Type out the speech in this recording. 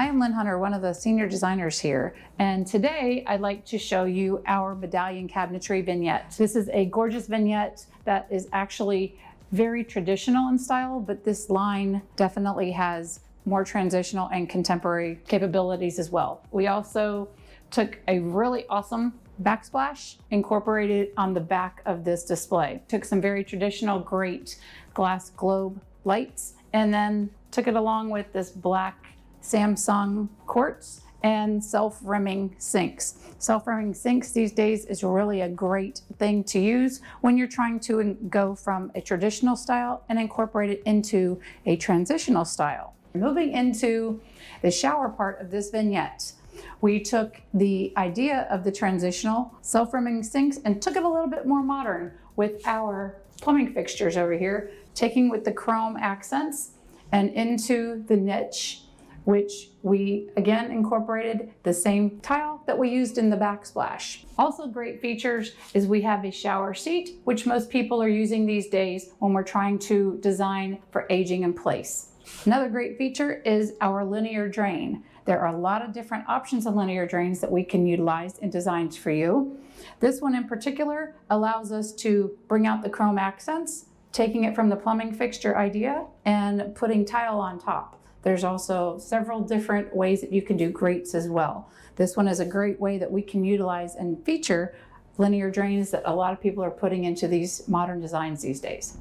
I am Lynn Hunter, one of the senior designers here, and today I'd like to show you our medallion cabinetry vignette. This is a gorgeous vignette that is actually very traditional in style, but this line definitely has more transitional and contemporary capabilities as well. We also took a really awesome backsplash, incorporated it on the back of this display. Took some very traditional, great glass globe lights, and then took it along with this black Samsung quartz and self-rimming sinks. Self-rimming sinks these days is really a great thing to use when you're trying to go from a traditional style and incorporate it into a transitional style. Moving into the shower part of this vignette, we took the idea of the transitional self-rimming sinks and took it a little bit more modern with our plumbing fixtures over here, taking with the chrome accents and into the niche, which we again incorporated the same tile that we used in the backsplash. Also great features is we have a shower seat, which most people are using these days when we're trying to design for aging in place. Another great feature is our linear drain. There are a lot of different options of linear drains that we can utilize in designs for you. This one in particular allows us to bring out the chrome accents, taking it from the plumbing fixture idea and putting tile on top. There's also several different ways that you can do grates as well. This one is a great way that we can utilize and feature linear drains that a lot of people are putting into these modern designs these days.